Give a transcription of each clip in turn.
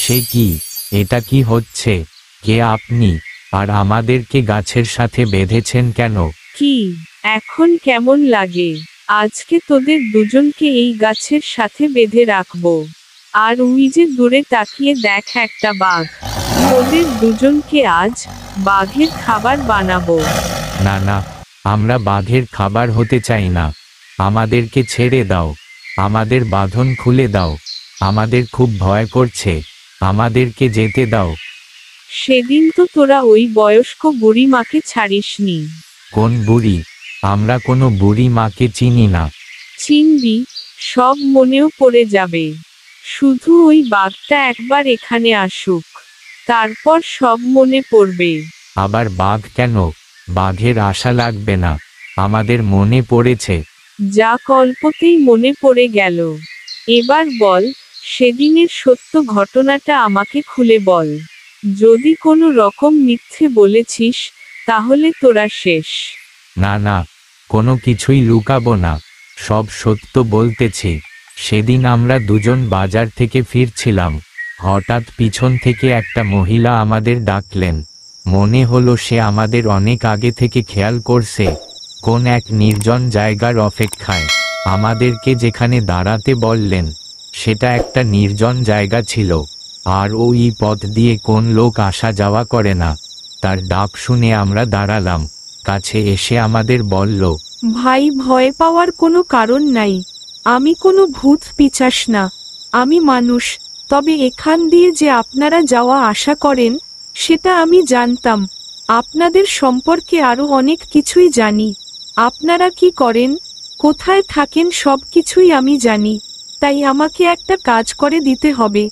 সে কি? এটা কি হচ্ছে? কে আপনি? আর আমাদেরকে গাছের সাথে বেঁধেছেন কেন? কি এখন কেমন লাগে? আজকে তোদের দুজনকে এই গাছের সাথে বেঁধে রাখবো। আর ওই যে দূরে তাকিয়ে দেখ একটা বাঘ। তোদের দুজনকে আজ বাঘের খাবার বানাবো। না না, আমরা বাঘের খাবার হতে চাই না। আমাদেরকে ছেড়ে দাও। আমাদের বাঁধন খুলে দাও। আমাদের খুব ভয় করছে। আমাদেরকে যেতে দাও। সেদিন তো তোরা ওই বয়স্ক বুড়ি মাকে ছাড়িসনি। কোন বুড়ি? আমরা কোনো বুড়ি মাকে চিনি না। চিনবি, সব মনেও পড়ে যাবে। শুধু ওই বাঘটা একবার এখানে আসুক, তারপর সব মনে পড়বে। আবার বাঘ কেন? বাঘের আশা লাগবে না। আমাদের মনে পড়েছে। যা অল্পতেই মনে পড়ে গেল। এবার বল, সেদিনের সত্য ঘটনাটা আমাকে খুলে বল। যদি কোনো রকম মিথ্যে বলেছিস, তাহলে তোরা শেষ। না না, কোনো কিছুই লুকাবো না। সব সত্য বলতেছি। সেদিন আমরা দুজন বাজার থেকে ফিরছিলাম। হঠাৎ পিছন থেকে একটা মহিলা আমাদের ডাকলেন। মনে হলো সে আমাদের অনেক আগে থেকে খেয়াল করছে। কোন এক নির্জন জায়গার অপেক্ষায়। আমাদেরকে যেখানে দাঁড়াতে বললেন, সেটা একটা নির্জন জায়গা ছিল। আর ওই পথ দিয়ে কোন লোক আসা যাওয়া করে না। তার ডাক শুনে আমরা দাঁড়ালাম। কাছে এসে আমাদের বলল, ভাই, ভয় পাওয়ার কোনো কারণ নাই। আমি কোনো ভূত পিশাচ না, আমি মানুষ। তবে এখান দিয়ে যে আপনারা যাওয়া আশা করেন, সেটা আমি জানতাম। আপনাদের সম্পর্কে আরো অনেক কিছুই জানি। আপনারা কি করেন, কোথায় থাকেন, সব কিছুই আমি জানি। তাই আমাকে একটা কাজ করে দিতে হবে।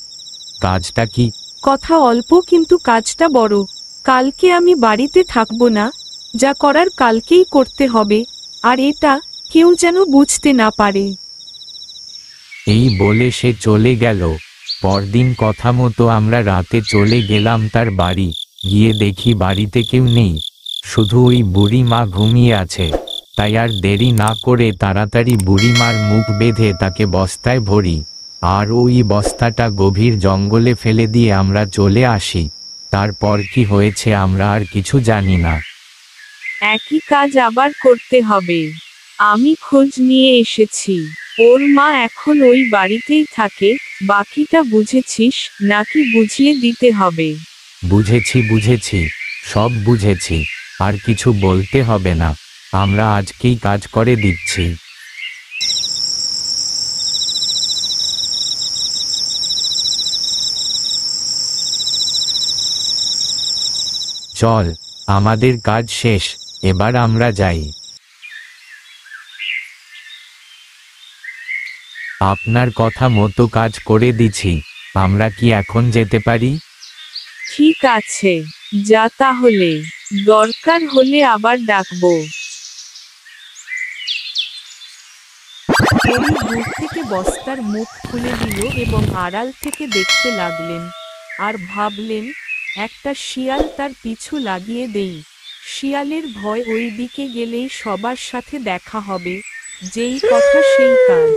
কাজটা কি? কথা অল্প কিন্তু কাজটা বড়। কালকে আমি বাড়িতে থাকবো না, যা করার কালকেই করতে হবে। আর এটা কেউ যেন বুঝতে না পারে। এই বলে সে চলে গেল। পরদিন কথা মতো আমরা রাতে চলে গেলাম তার বাড়ি। গিয়ে দেখি বাড়িতে কেউ নেই, শুধু ওই বুড়ি মা ঘুমিয়ে আছে। তাই আর দেরি না করে তাড়াতাড়ি বুড়িমার মুখ বেঁধে তাকে বস্তায় ভরি। আর ওই বস্তাটা গভীর জঙ্গলে ফেলে দিয়ে আমরা চলে আসি। তারপর কি হয়েছে আমরা আর কিছু জানি না। একই কাজ আবার করতে হবে। আমি খোঁজ নিয়ে এসেছি। ওর মা এখন ওই বাড়িতেই থাকে। বাকিটা বুঝেছিস নাকি বুঝিয়ে দিতে হবে? বুঝেছি বুঝেছি, সব বুঝেছি। আর কিছু বলতে হবে না। আমরা আজকেই কাজ করে দিচ্ছি। চল, আমাদের কাজ শেষ। এবার আমরা যাই। আপনার কথা মতো কাজ করে দিছি। আমরা কি এখন যেতে পারি? ঠিক আছে, যা তাহলে। দরকার হলে আবার ডাকবো। হরি দূর থেকে বস্তার মুখ খুলে দিল এবং আড়াল থেকে দেখতে লাগলেন। আর ভাবলেন, একটা শিয়াল তার পিছু লাগিয়ে দেই। শিয়ালের ভয় ওই দিকে গেলেই সবার সাথে দেখা হবে। যেই কথা সেই কাজ।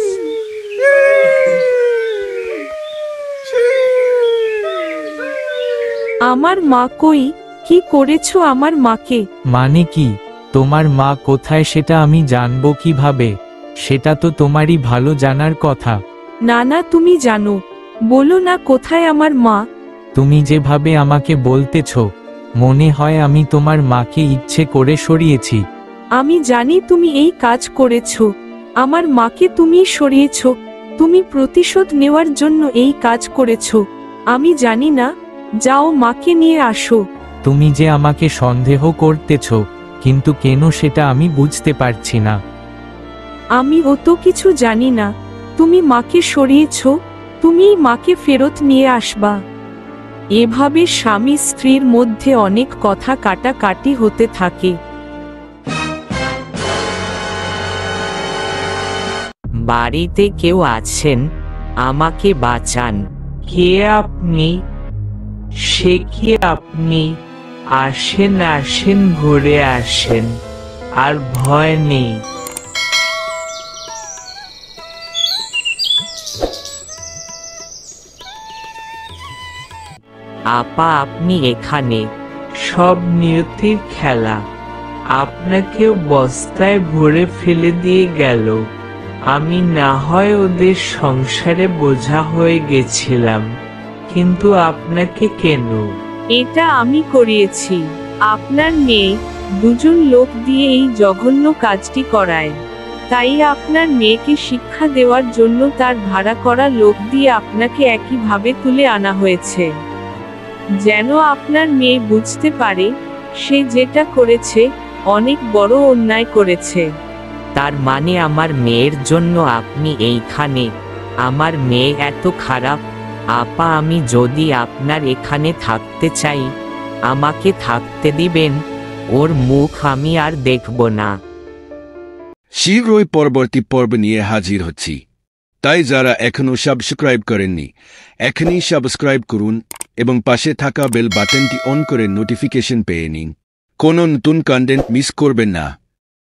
আমার মা কই? কি করেছো আমার মাকে? মানে কি? তোমার মা কোথায় সেটা আমি জানবো কিভাবে? সেটা তো তোমারই ভালো জানার কথা। না না, তুমি জানো। বলো না কোথায় আমার মা। তুমি যেভাবে আমাকে বলতেছ, মনে হয় আমি তোমার মাকে ইচ্ছে করে সরিয়েছি। আমি জানি তুমি এই কাজ করেছো। আমার মাকে তুমি সরিয়েছো। তুমি প্রতিশোধ নেওয়ার জন্য এই কাজ করেছো। আমি জানি না। যাও, মাকে নিয়ে আসো। তুমি যে আমাকে সন্দেহ করতেছ, কিন্তু কেন সেটা আমি বুঝতে পারছি না। আমি অত কিছু জানি না। তুমি মাকে সরিয়েছো, তুমিই মাকে ফেরত নিয়ে আসবা। এভাবে স্বামী স্ত্রীর মধ্যে অনেক কথা কাটাকাটি হতে থাকে। বাড়িতে কেউ আছেন? আমাকে বাঁচান। কে আপনি? সে কি আপনি? আসেন আসেন, ঘুরে আসেন। আর ভয় নেই। আপা আপনি এখানে? সব নিয়তির খেলা। আপনাকেও বস্তায় ভরে ফেলে দিয়ে গেল। আমি না হয় ওদের সংসারে বোঝা হয়ে গেছিলাম, কিন্তু আপনাকে কেন? এটা আমি করিয়েছি। আপনার মেয়ে দুজন লোক দিয়ে এই জঘন্য কাজটি করায়। তাই আপনার মেয়েকে শিক্ষা দেওয়ার জন্য তার ভাড়া করা লোক দিয়ে আপনাকে একইভাবে তুলে আনা হয়েছে, যেন আপনার মেয়ে বুঝতে পারে সে যেটা করেছে অনেক বড় অন্যায় করেছে। তার মানে আমার মেয়ের জন্য আপনি এইখানে? আমার মেয়ে এত খারাপ? আপা আমি যদি আপনার এখানে থাকতে চাই, আমাকে থাকতে দিবেন? ওর মুখ আমি আর দেখব না। শীঘ্রই পরবর্তী পর্ব নিয়ে হাজির হচ্ছি, তাই যারা এখনও সাবস্ক্রাইব করেননি এখনই সাবস্ক্রাইব করুন এবং পাশে থাকা বেল বাটনটি অন করে নোটিফিকেশন পেয়ে নিন। কোনো নতুন কন্টেন্ট মিস করবেন না।